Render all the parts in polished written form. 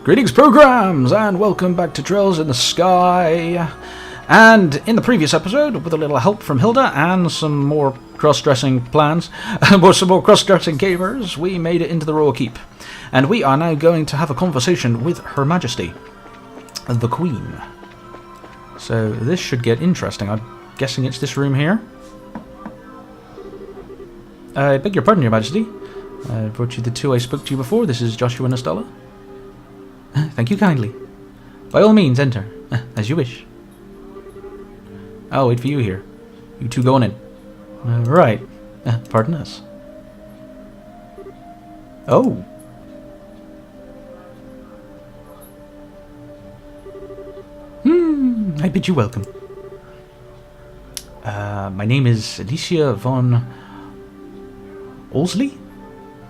Greetings, programs, and welcome back to Trails in the Sky. And in the previous episode, with a little help from Hilda and some more cross-dressing plans, some more cross-dressing gamers, we made it into the Royal Keep. And we are now going to have a conversation with Her Majesty, the Queen. So this should get interesting. I'm guessing it's this room here. I beg your pardon, Your Majesty. I brought you the two I spoke to you before. This is Joshua and Estella. Thank you kindly. By all means, enter, as you wish. I'll wait for you here. You two going in. Right. Pardon us. Oh. I bid you welcome. My name is Alicia von Olsley?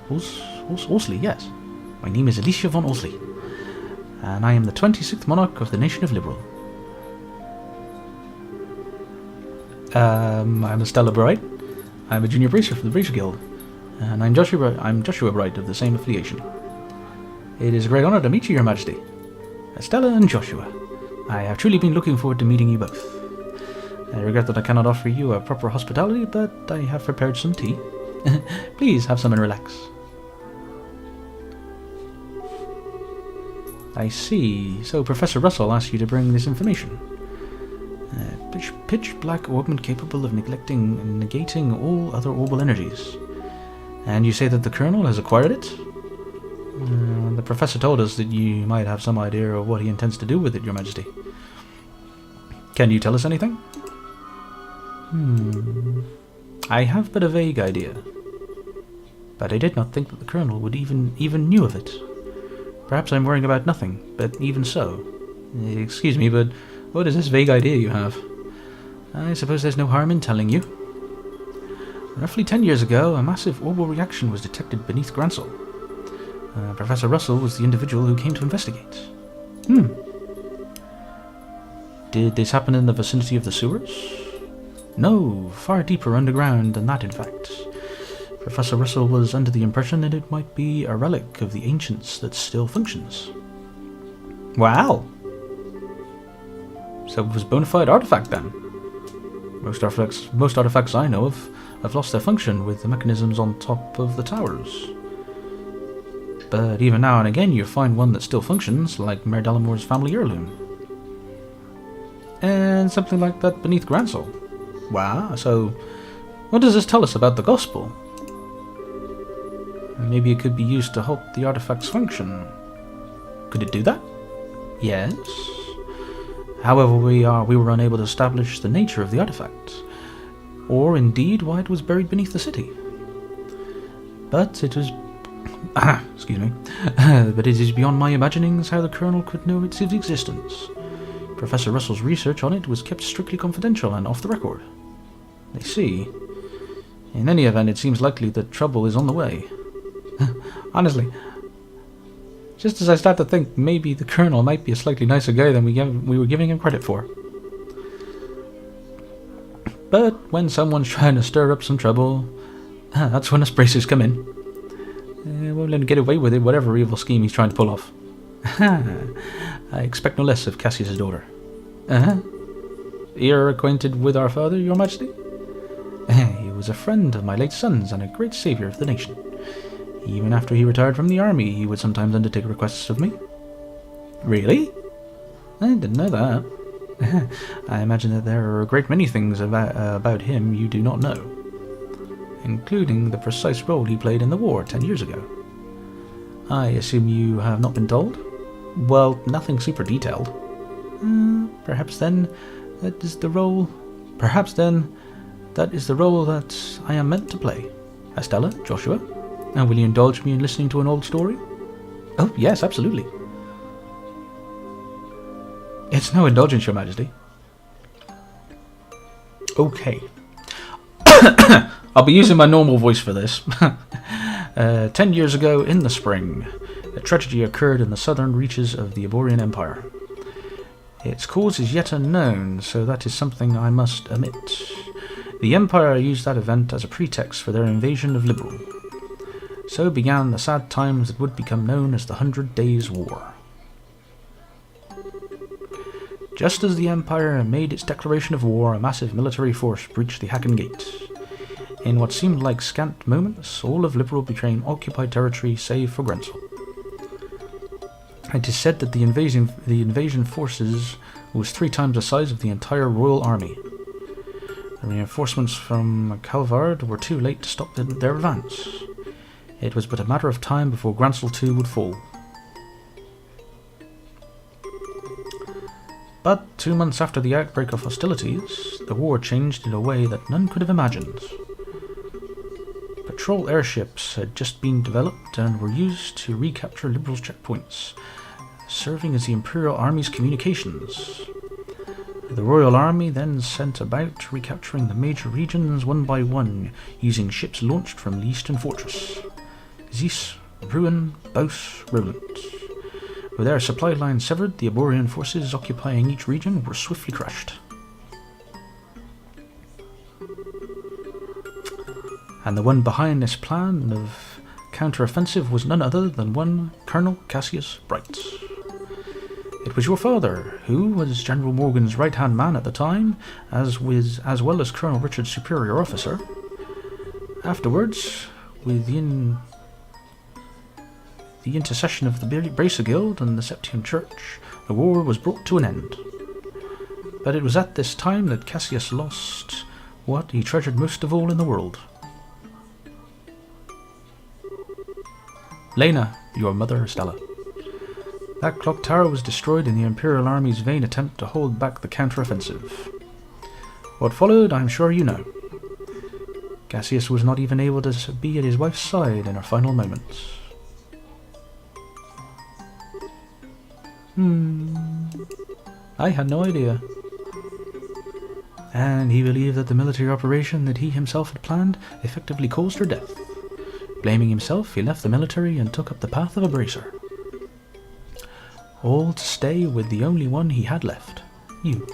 Olsley, yes. My name is Alicia von Olsley. And I am the 26th monarch of the nation of Liberal. I'm Estella Bright. I'm a junior bracer for the Bracer Guild. And I'm Joshua Bright of the same affiliation. It is a great honor to meet you, Your Majesty. Estella and Joshua. I have truly been looking forward to meeting you both. I regret that I cannot offer you a proper hospitality, but I have prepared some tea. Please have some and relax. I see. So Professor Russell asked you to bring this information. Pitch black orbment capable of negating all other orbital energies. And you say that the Colonel has acquired it? The Professor told us that you might have some idea of what he intends to do with it, Your Majesty. Can you tell us anything? I have but a vague idea. But I did not think that the Colonel would even knew of it. Perhaps I'm worrying about nothing, but even so. Excuse me, but what is this vague idea you have? I suppose there's no harm in telling you. Roughly 10 years ago, a massive orbital reaction was detected beneath Gransel. Professor Russell was the individual who came to investigate. Did this happen in the vicinity of the sewers? No, far deeper underground than that, in fact. Professor Russell was under the impression that it might be a relic of the ancients that still functions. Wow! So it was a bona fide artifact then. Most artifacts I know of have lost their function with the mechanisms on top of the towers. But even now and again you find one that still functions, like Mayor Delamore's family heirloom. And something like that beneath Gransel. Wow, so what does this tell us about the Gospel? Maybe it could be used to halt the artifact's function. Could it do that? Yes. However, we were unable to establish the nature of the artifact, or indeed why it was buried beneath the city. But it was... excuse me. But it is beyond my imaginings how the Colonel could know its existence. Professor Russell's research on it was kept strictly confidential and off the record. I see. In any event, it seems likely that trouble is on the way. Honestly, just as I start to think maybe the Colonel might be a slightly nicer guy than we were giving him credit for. But when someone's trying to stir up some trouble, that's when us bracers come in. Won't let him get away with it, whatever evil scheme he's trying to pull off. I expect no less of Cassius's daughter. You're acquainted with our father, Your Majesty? He was a friend of my late son's and a great saviour of the nation. Even after he retired from the army, he would sometimes undertake requests of me. Really? I didn't know that. I imagine that there are a great many things about him you do not know, including the precise role he played in the war 10 years ago. I assume you have not been told? Well, nothing super detailed. Perhaps then that is the role that I am meant to play. Estella, Joshua, and will you indulge me in listening to an old story? Oh, yes, absolutely. It's no indulgence, Your Majesty. Okay. I'll be using my normal voice for this. 10 years ago, in the spring, a tragedy occurred in the southern reaches of the Aborian Empire. Its cause is yet unknown, so that is something I must omit. The Empire used that event as a pretext for their invasion of Liberl. So began the sad times that would become known as the 100 Days' War. Just as the Empire made its declaration of war, a massive military force breached the Hacken Gate. In what seemed like scant moments, all of Liberl became occupied territory save for Grensel. It is said that the invasion forces was 3 times the size of the entire royal army. The reinforcements from Calvard were too late to stop their advance. It was but a matter of time before Grancel too would fall. But 2 months after the outbreak of hostilities, the war changed in a way that none could have imagined. Patrol airships had just been developed and were used to recapture Liberal's checkpoints, serving as the Imperial Army's communications. The Royal Army then set about recapturing the major regions one by one, using ships launched from the Eastern Fortress. Zeus, Ruin, Bos, Roland. With their supply lines severed, the Aborian forces occupying each region were swiftly crushed. And the one behind this plan of counter-offensive was none other than one Colonel Cassius Bright. It was your father, who was General Morgan's right-hand man at the time, as well as Colonel Richard's superior officer. Afterwards, within the intercession of the Bracer Guild and the Septian Church, the war was brought to an end. But it was at this time that Cassius lost what he treasured most of all in the world. Lena, your mother, Stella. That clock tower was destroyed in the Imperial Army's vain attempt to hold back the counter-offensive. What followed, I'm sure you know. Cassius was not even able to be at his wife's side in her final moments. I had no idea. And he believed that the military operation that he himself had planned effectively caused her death. Blaming himself, he left the military and took up the path of a bracer. All to stay with the only one he had left, you.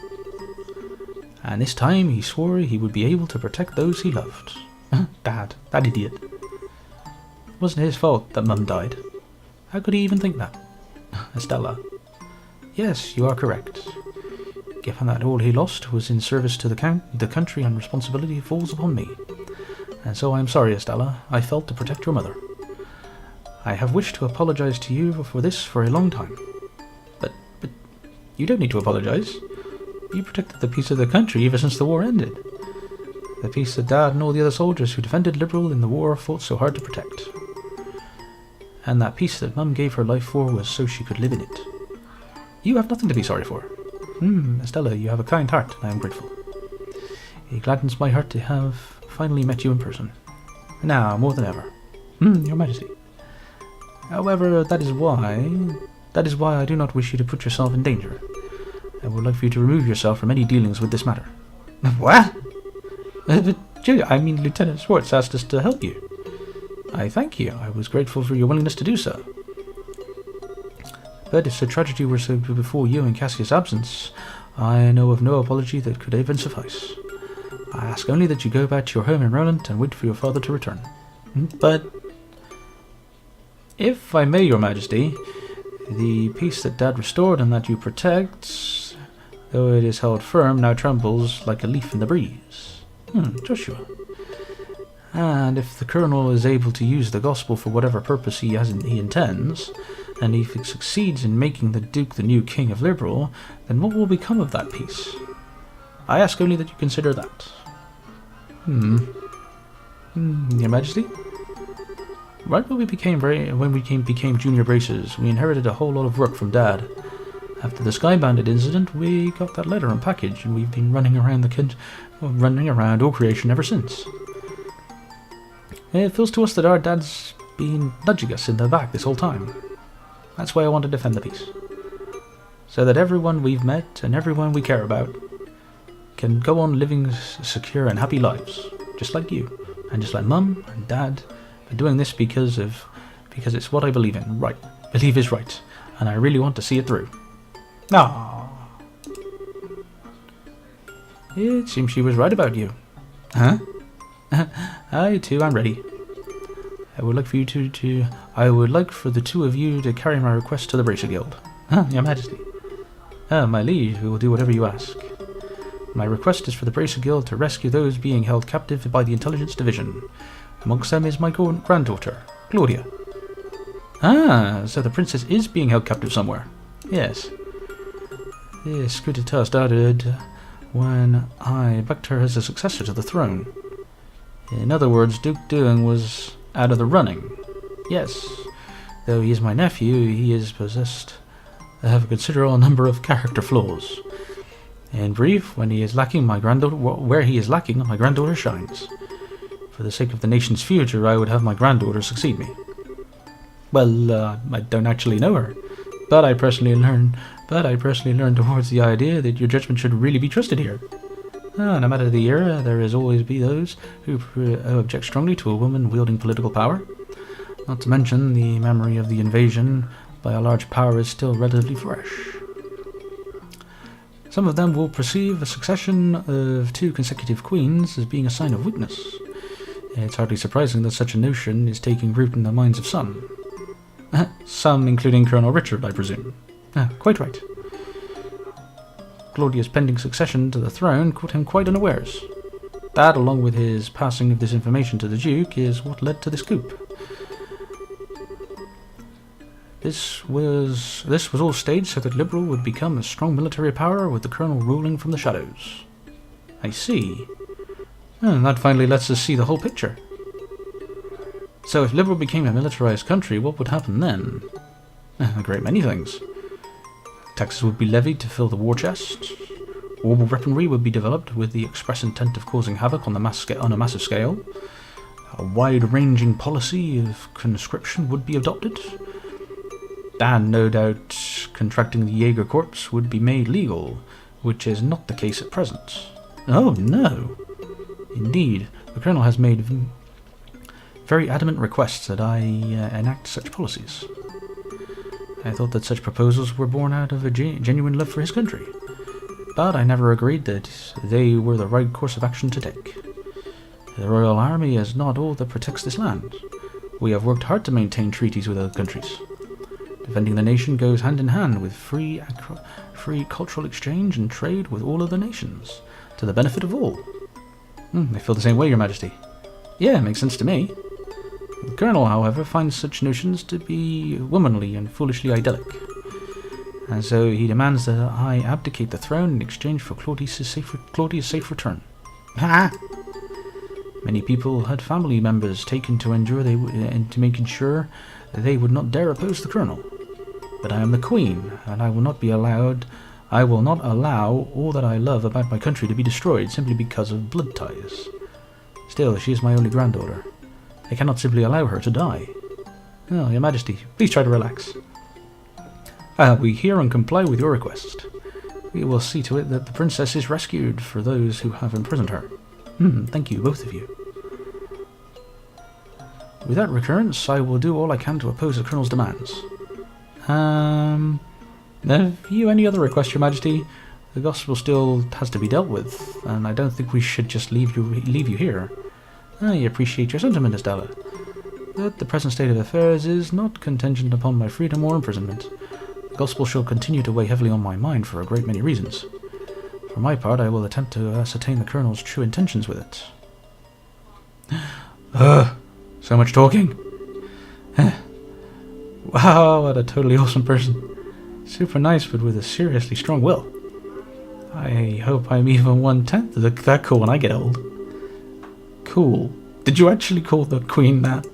And this time he swore he would be able to protect those he loved. Dad, that idiot. It wasn't his fault that Mum died. How could he even think that? Estella. Yes, you are correct. Given that all he lost was in service to the country and responsibility falls upon me. And so I am sorry, Estella. I felt to protect your mother. I have wished to apologize to you for this for a long time. But you don't need to apologize. You protected the peace of the country ever since the war ended. The peace that Dad and all the other soldiers who defended Liberl in the war fought so hard to protect. And that peace that Mum gave her life for was so she could live in it. You have nothing to be sorry for. Estella, you have a kind heart, and I am grateful. It gladdens my heart to have finally met you in person. Now, more than ever. Your Majesty. However, that is why I do not wish you to put yourself in danger. I would like for you to remove yourself from any dealings with this matter. What? I mean, Lieutenant Schwartz asked us to help you. I thank you. I was grateful for your willingness to do so. But if the tragedy were to befall you in Cassius' absence, I know of no apology that could even suffice. I ask only that you go back to your home in Roland and wait for your father to return. But, if I may, Your Majesty, the peace that Dad restored and that you protect, though it is held firm, now trembles like a leaf in the breeze. Joshua. And if the Colonel is able to use the gospel for whatever purpose he intends, and if he succeeds in making the Duke the new King of Liberl, then what will become of that peace? I ask only that you consider that. Your Majesty? Right when we became junior bracers, we inherited a whole lot of work from Dad. After the Sky Bandit incident, we got that letter and package, and we've been running around all creation ever since. It feels to us that our dad's been nudging us in the back this whole time. That's why I want to defend the peace. So that everyone we've met and everyone we care about can go on living secure and happy lives, just like you, and just like Mum and Dad are doing this because it's what I believe in. Believe is right, and I really want to see it through. It seems she was right about you. Huh? I too am ready. I would like for the two of you to carry my request to the Bracer Guild. Your Majesty. My liege, we will do whatever you ask. My request is for the Bracer Guild to rescue those being held captive by the Intelligence Division. Amongst them is my granddaughter, Claudia. Ah, so the princess is being held captive somewhere. Yes. This coup d'etat started when I backed her as a successor to the throne. In other words, Duke Doing was out of the running. Yes. Though he is my nephew, he is possessed of a considerable number of character flaws. In brief, when he is lacking, my granddaughter, where he is lacking, my granddaughter shines. For the sake of the nation's future, I would have my granddaughter succeed me. Well, I don't actually know her, but I personally learned towards the idea that your judgment should really be trusted here. No matter the era, there has always be those who object strongly to a woman wielding political power. Not to mention, the memory of the invasion by a large power is still relatively fresh. Some of them will perceive a succession of 2 consecutive queens as being a sign of weakness. It's hardly surprising that such a notion is taking root in the minds of some. Some including Colonel Richard, I presume. Quite right. Claudia's pending succession to the throne caught him quite unawares. That, along with his passing of this information to the Duke, is what led to this coup. This was all staged so that Liberal would become a strong military power with the Colonel ruling from the shadows. I see. And that finally lets us see the whole picture. So if Liberal became a militarized country, what would happen then? A great many things. Taxes would be levied to fill the war chest. Orbital weaponry would be developed with the express intent of causing havoc on a massive scale. A wide-ranging policy of conscription would be adopted. And no doubt contracting the Jaeger Corps would be made legal, which is not the case at present. Oh no! Indeed, the Colonel has made very adamant requests that I enact such policies. I thought that such proposals were born out of a genuine love for his country, but I never agreed that they were the right course of action to take. The Royal Army is not all that protects this land. We have worked hard to maintain treaties with other countries. Defending the nation goes hand in hand with free cultural exchange and trade with all other nations, to the benefit of all. I feel the same way, Your Majesty. Yeah, makes sense to me. The Colonel, however, finds such notions to be womanly and foolishly idyllic, and so he demands that I abdicate the throne in exchange for Claudia's safe return. Ha! Many people had family members taken to making sure that they would not dare oppose the Colonel. But I am the Queen, and I will not allow all that I love about my country to be destroyed simply because of blood ties. Still, she is my only granddaughter. I cannot simply allow her to die. Oh, Your Majesty, please try to relax. We hear and comply with your request. We will see to it that the princess is rescued for those who have imprisoned her. Thank you, both of you. Without recurrence, I will do all I can to oppose the Colonel's demands. Have you any other requests, Your Majesty? The gospel still has to be dealt with, and I don't think we should just leave you here. I appreciate your sentiment, Estella, but the present state of affairs is not contingent upon my freedom or imprisonment. The gospel shall continue to weigh heavily on my mind for a great many reasons. For my part, I will attempt to ascertain the Colonel's true intentions with it. So much talking. Wow, what a totally awesome person. Super nice, but with a seriously strong will. I hope I'm even 1/10 of that cool when I get old. Cool. Did you actually call the Queen that?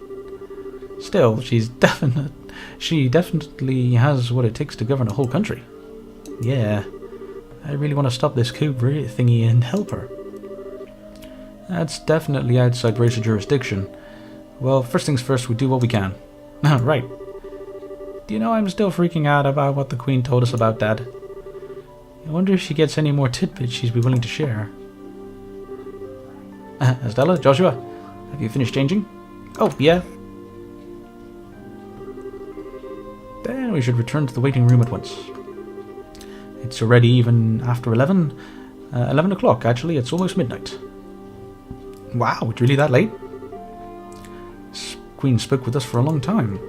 Still, she definitely has what it takes to govern a whole country. Yeah, I really want to stop this coup thingy and help her. That's definitely outside Bracer jurisdiction. Well, first things first, we do what we can. Right. Do you know I'm still freaking out about what the Queen told us about Dad? I wonder if she gets any more tidbits she'd be willing to share. Estella, Joshua, have you finished changing? Oh, yeah. Then we should return to the waiting room at once. It's already even after 11. 11 o'clock, actually. It's almost midnight. Wow, it's really that late? Queen spoke with us for a long time.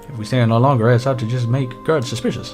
If we stay on no longer, it's out to just make guards suspicious.